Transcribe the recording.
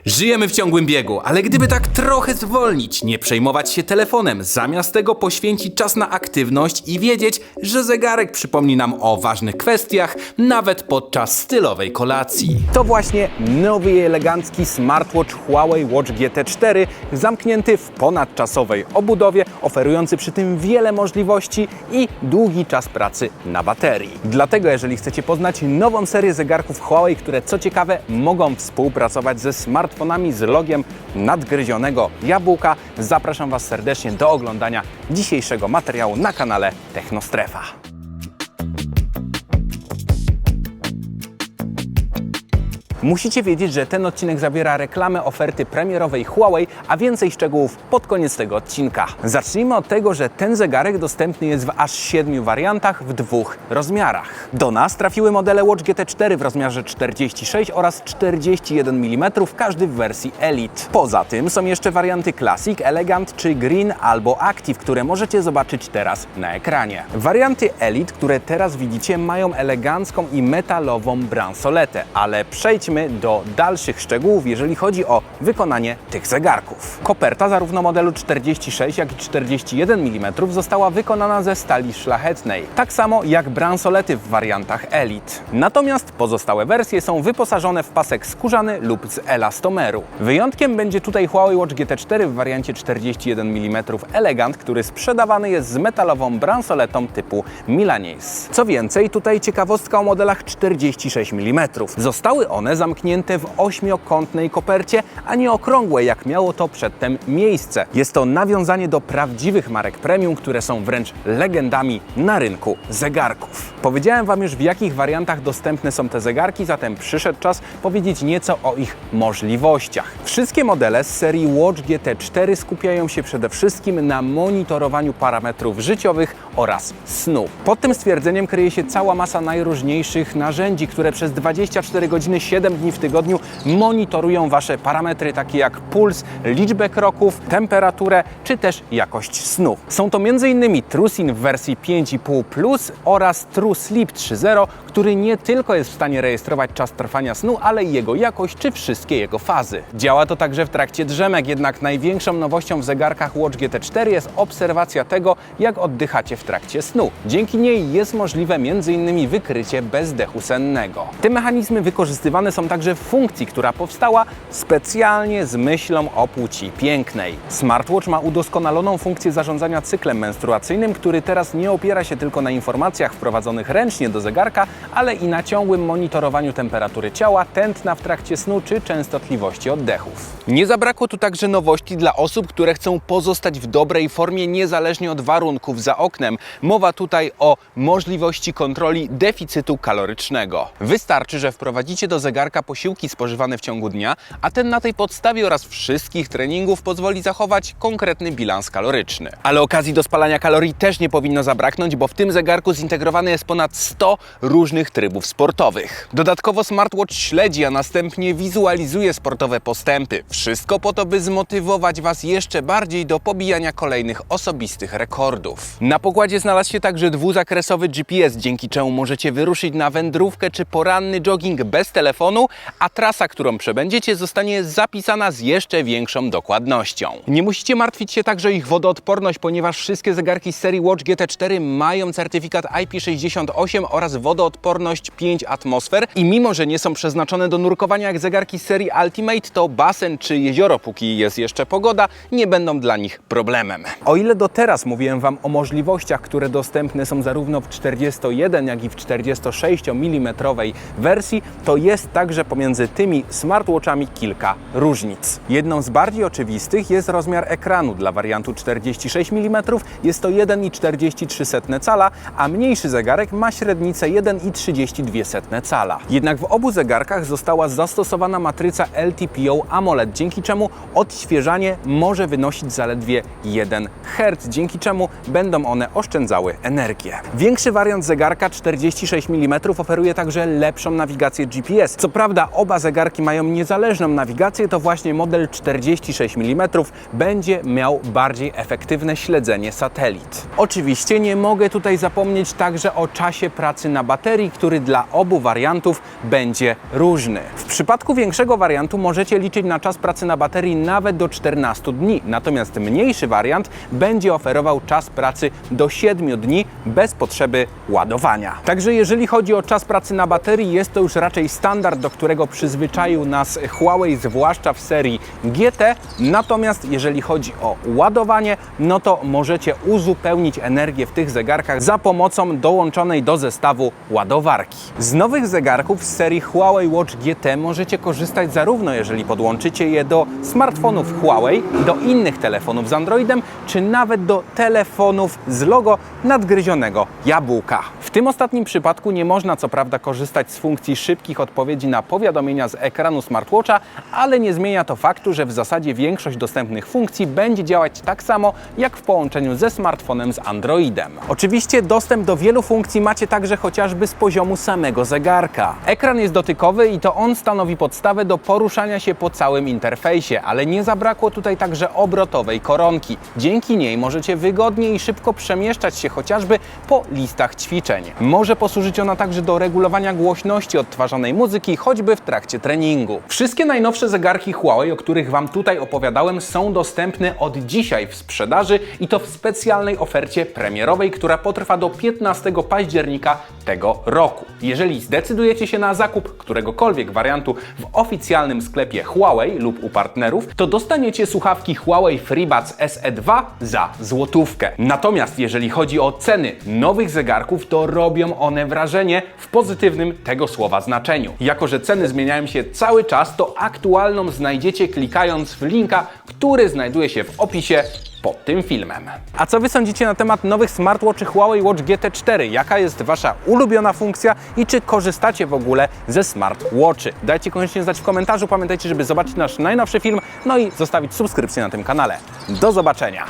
Żyjemy w ciągłym biegu, ale gdyby tak trochę zwolnić, nie przejmować się telefonem, zamiast tego poświęcić czas na aktywność i wiedzieć, że zegarek przypomni nam o ważnych kwestiach, nawet podczas stylowej kolacji. To właśnie nowy i elegancki smartwatch Huawei Watch GT4, zamknięty w ponadczasowej obudowie, oferujący przy tym wiele możliwości i długi czas pracy na baterii. Dlatego jeżeli chcecie poznać nową serię zegarków Huawei, które co ciekawe mogą współpracować ze smartfonami z logiem nadgryzionego jabłka, zapraszam Was serdecznie do oglądania dzisiejszego materiału na kanale Technostrefa. Musicie wiedzieć, że ten odcinek zawiera reklamę oferty premierowej Huawei, a więcej szczegółów pod koniec tego odcinka. Zacznijmy od tego, że ten zegarek dostępny jest w aż 7 wariantach w 2 rozmiarach. Do nas trafiły modele Watch GT4 w rozmiarze 46 oraz 41 mm, każdy w wersji Elite. Poza tym są jeszcze warianty Classic, Elegant czy Green albo Active, które możecie zobaczyć teraz na ekranie. Warianty Elite, które teraz widzicie, mają elegancką i metalową bransoletę, ale przejdźmy do dalszych szczegółów, jeżeli chodzi o wykonanie tych zegarków. Koperta zarówno modelu 46, jak i 41 mm została wykonana ze stali szlachetnej, tak samo jak bransolety w wariantach Elite. Natomiast pozostałe wersje są wyposażone w pasek skórzany lub z elastomeru. Wyjątkiem będzie tutaj Huawei Watch GT4 w wariancie 41 mm Elegant, który sprzedawany jest z metalową bransoletą typu Milanese. Co więcej, tutaj ciekawostka o modelach 46 mm. Zostały one zamknięte w 8-kątnej kopercie, a nie okrągłej, jak miało to przedtem miejsce. Jest to nawiązanie do prawdziwych marek premium, które są wręcz legendami na rynku zegarków. Powiedziałem Wam już, w jakich wariantach dostępne są te zegarki, zatem przyszedł czas powiedzieć nieco o ich możliwościach. Wszystkie modele z serii Watch GT4 skupiają się przede wszystkim na monitorowaniu parametrów życiowych oraz snu. Pod tym stwierdzeniem kryje się cała masa najróżniejszych narzędzi, które przez 24 godziny 7 dni w tygodniu monitorują Wasze parametry, takie jak puls, liczbę kroków, temperaturę czy też jakość snu. Są to m.in. TrueSyn w wersji 5,5 oraz TrueSleep 3.0, który nie tylko jest w stanie rejestrować czas trwania snu, ale i jego jakość czy wszystkie jego fazy. Działa to także w trakcie drzemek, jednak największą nowością w zegarkach Watch GT4 jest obserwacja tego, jak oddychacie w trakcie snu. Dzięki niej jest możliwe m.in. wykrycie bezdechu sennego. Te mechanizmy wykorzystywane są także w funkcji, która powstała specjalnie z myślą o płci pięknej. Smartwatch ma udoskonaloną funkcję zarządzania cyklem menstruacyjnym, który teraz nie opiera się tylko na informacjach wprowadzonych ręcznie do zegarka, ale i na ciągłym monitorowaniu temperatury ciała, tętna w trakcie snu czy częstotliwości oddechów. Nie zabrakło tu także nowości dla osób, które chcą pozostać w dobrej formie niezależnie od warunków za oknem. Mowa tutaj o możliwości kontroli deficytu kalorycznego. Wystarczy, że wprowadzicie do zegarka posiłki spożywane w ciągu dnia, a ten na tej podstawie oraz wszystkich treningów pozwoli zachować konkretny bilans kaloryczny. Ale okazji do spalania kalorii też nie powinno zabraknąć, bo w tym zegarku zintegrowane jest ponad 100 różnych trybów sportowych. Dodatkowo smartwatch śledzi, a następnie wizualizuje sportowe postępy. Wszystko po to, by zmotywować Was jeszcze bardziej do pobijania kolejnych osobistych rekordów. Na pokładzie znalazł się także dwuzakresowy GPS, dzięki czemu możecie wyruszyć na wędrówkę czy poranny jogging bez telefonu, a trasa, którą przebędziecie, zostanie zapisana z jeszcze większą dokładnością. Nie musicie martwić się także o ich wodoodporność, ponieważ wszystkie zegarki z serii Watch GT4 mają certyfikat IP68 oraz wodoodporność 5 atmosfer i mimo, że nie są przeznaczone do nurkowania jak zegarki z serii Ultimate, to basen czy jezioro, póki jest jeszcze pogoda, nie będą dla nich problemem. O ile do teraz mówiłem Wam o możliwościach, które dostępne są zarówno w 41 jak i w 46 mm wersji, to jest także pomiędzy tymi smartwatchami kilka różnic. Jedną z bardziej oczywistych jest rozmiar ekranu. Dla wariantu 46 mm jest to 1,43 cala, a mniejszy zegarek ma średnicę 1,32 cala. Jednak w obu zegarkach została zastosowana matryca LTPO AMOLED dzięki czemu odświeżanie może wynosić zaledwie 1 Hz, dzięki czemu będą one oszczędzały energię. Większy wariant zegarka 46 mm oferuje także lepszą nawigację GPS. Co prawda oba zegarki mają niezależną nawigację, to właśnie model 46 mm będzie miał bardziej efektywne śledzenie satelit. Oczywiście nie mogę tutaj zapomnieć także o czasie pracy na baterii, który dla obu wariantów będzie różny. W przypadku większego wariantu możecie liczyć na czas pracy na baterii nawet do 14 dni, natomiast mniejszy wariant będzie oferował czas pracy do 7 dni bez potrzeby ładowania. Także jeżeli chodzi o czas pracy na baterii, jest to już raczej standard, do którego przyzwyczaił nas Huawei, zwłaszcza w serii GT. Natomiast jeżeli chodzi o ładowanie, no to możecie uzupełnić energię w tych zegarkach za pomocą dołączonej do zestawu ładowarki. Z nowych zegarków z serii Huawei Watch GT możecie korzystać zarówno jeżeli podłączycie je do smartfonów Huawei, do innych telefonów z Androidem, czy nawet do telefonów z logo nadgryzionego jabłka. W tym ostatnim przypadku nie można co prawda korzystać z funkcji szybkich odpowiedzi na powiadomienia z ekranu smartwatcha, ale nie zmienia to faktu, że w zasadzie większość dostępnych funkcji będzie działać tak samo jak w połączeniu ze smartfonem z Androidem. Oczywiście dostęp do wielu funkcji macie także chociażby z poziomu samego zegarka. Ekran jest dotykowy i to on stanowi podstawę do poruszania się po całym interfejsie, ale nie zabrakło tutaj także obrotowej koronki. Dzięki niej możecie wygodnie i szybko przemieszczać się chociażby po listach ćwiczeń. Może posłużyć ona także do regulowania głośności odtwarzanej muzyki, choćby w trakcie treningu. Wszystkie najnowsze zegarki Huawei, o których Wam tutaj opowiadałem, są dostępne od dzisiaj w sprzedaży i to w specjalnej ofercie premierowej, która potrwa do 15 października tego roku. Jeżeli zdecydujecie się na zakup któregokolwiek wariantu w oficjalnym sklepie Huawei lub u partnerów, to dostaniecie słuchawki Huawei FreeBuds SE2 za złotówkę. Natomiast jeżeli chodzi o ceny nowych zegarków, to robią one wrażenie w pozytywnym tego słowa znaczeniu. Jako że ceny zmieniają się cały czas, to aktualną znajdziecie klikając w linka, który znajduje się w opisie pod tym filmem. A co Wy sądzicie na temat nowych smartwatchy Huawei Watch GT4? Jaka jest Wasza ulubiona funkcja i czy korzystacie w ogóle ze smartwatchy? Dajcie koniecznie znać w komentarzu. Pamiętajcie, żeby zobaczyć nasz najnowszy film, no i zostawić subskrypcję na tym kanale. Do zobaczenia!